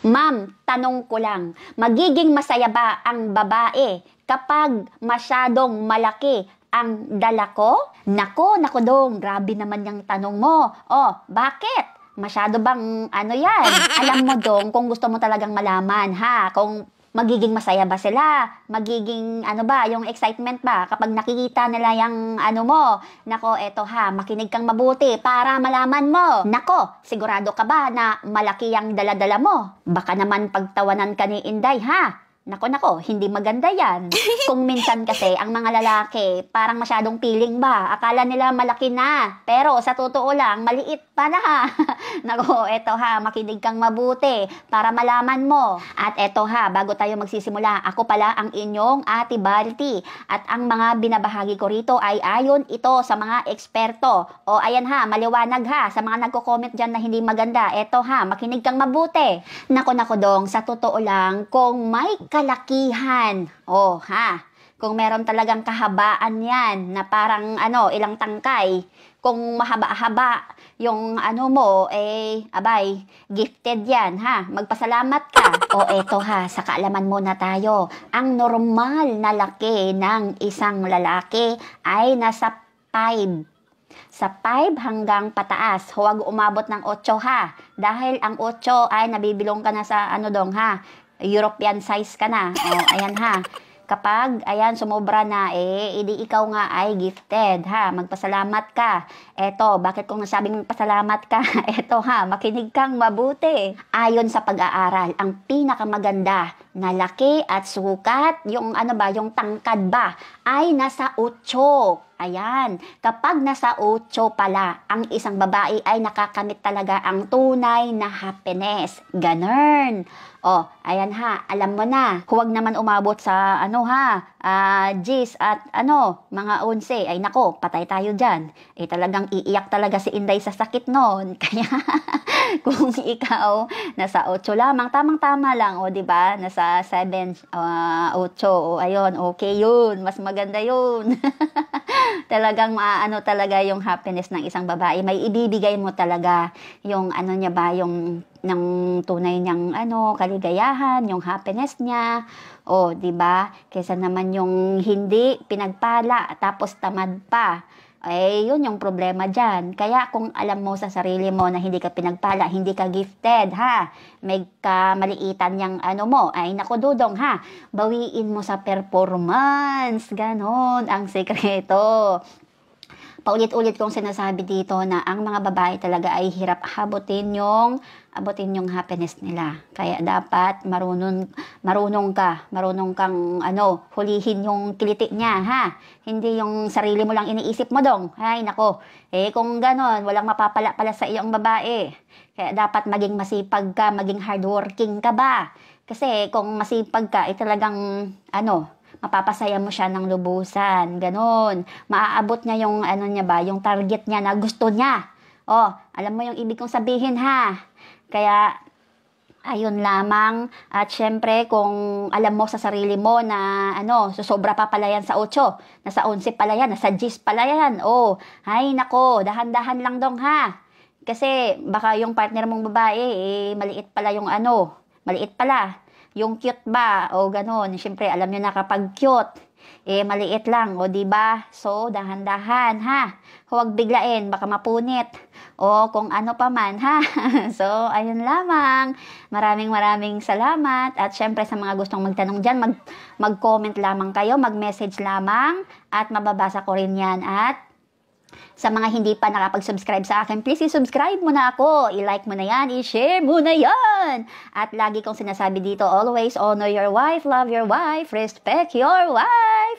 Ma'am, tanong ko lang, magiging masaya ba ang babae kapag masyadong malaki ang dala ko? Nako dong, grabe naman yung tanong mo. Oh, bakit? Masyado bang ano yan? Alam mo dong, kung gusto mo talagang malaman ha, kung magiging masaya ba sila? Magiging ano ba, yung excitement ba kapag nakikita nila yung ano mo? Nako, eto ha, makinig kang mabuti para malaman mo. Nako, sigurado ka ba na malaki ang dala-dala mo? Baka naman pagtawanan ka ni Inday ha? Nako, hindi maganda yan. Kung minsan kasi, ang mga lalaki, parang masyadong piling ba? Akala nila malaki na. Pero sa totoo lang, maliit pa na. Nako, eto ha, makinig kang mabuti para malaman mo. At eto ha, bago tayo magsisimula, ako pala ang inyong Ate Balti. At ang mga binabahagi ko rito ay ayon ito sa mga eksperto. O ayan ha, maliwanag ha, sa mga nagko-comment dyan na hindi maganda. Eto ha, makinig kang mabuti. Nako dong, sa totoo lang, kung may kalakihan. Oh, ha. Kung meron talagang kahabaan yan na parang ilang tangkay. Kung mahaba-haba yung mo, abay, gifted yan, ha. Magpasalamat ka. O eto ha, sa kaalaman muna tayo. Ang normal na laki ng isang lalaki ay nasa 5. Sa 5 hanggang pataas, huwag umabot ng 8 ha. Dahil ang 8 ay nabibilong ka na sa ha. European size ka na. O, ayan ha. Kapag, ayan, sumobra na, hindi ikaw nga ay gifted, ha. Magpasalamat ka. Eto, bakit kung nasabing magpasalamat ka? Eto ha, makinig kang mabuti. Ayon sa pag-aaral, ang pinakamaganda na laki at sukat, yung yung tangkad ba, ay nasa 8. Ayan, kapag nasa 8 pala, ang isang babae ay nakakamit talaga ang tunay na happiness. Ganun. O, ayan ha, alam mo na. Huwag naman umabot sa G's at mga 11. Ay nako, patay tayo dyan. Talagang iiyak talaga si Inday sa sakit nun. Kaya, kung ikaw nasa 8 lamang, tamang-tama lang, o diba? Nasa 7, 8, o ayun, okay yun. Mas maganda yun. Talagang maano talaga yung happiness ng isang babae. May ibibigay mo talaga yung niya ba, yung ng tunay niyang kaligayahan, yung happiness niya. O, di ba? Kaysa naman yung hindi pinagpala tapos tamad pa. Yun yung problema dyan. Kaya kung alam mo sa sarili mo na hindi ka pinagpala, hindi ka gifted, ha? May kamaliitan yung mo, ay naku dudong, ha? Bawiin mo sa performance. Ganon ang sekreto. Paulit-ulit kong sinasabi dito na ang mga babae talaga ay hirap abutin yung happiness nila. Kaya dapat marunong kang hulihin yung kiliti niya, ha? Hindi yung sarili mo lang iniisip mo dong. Ay nako, kung ganon, walang mapapala pala sa iyong babae. Kaya dapat maging masipag ka, maging hardworking ka ba? Kasi kung masipag ka, talagang mapapasaya mo siya ng lubusan. Ganon. Maaabot niya yung niya ba, yung target niya na gusto niya. Oh, alam mo yung ibig kong sabihin, ha? Kaya, ayun lamang. At syempre, kung alam mo sa sarili mo na susobra pa pala yan sa 8, nasa 11 pala yan, nasa 10 pala yan. Oh, ay nako, dahan-dahan lang dong, ha? Kasi, baka yung partner mong babae, maliit pala yung maliit pala. Yung cute ba? O ganon. Siyempre, alam nyo na kapag cute, maliit lang. O diba? So, dahan-dahan, ha? Huwag biglain. Baka mapunit. O kung ano pa man, ha? So, ayun lamang. Maraming salamat. At syempre, sa mga gustong magtanong dyan, mag-comment lamang kayo. Mag-message lamang. At mababasa ko rin yan. At sa mga hindi pa nakapag-subscribe sa akin, please i-subscribe mo na ako. I-like mo na yan, i-share mo na yan. At lagi kong sinasabi dito, always honor your wife, love your wife, respect your wife.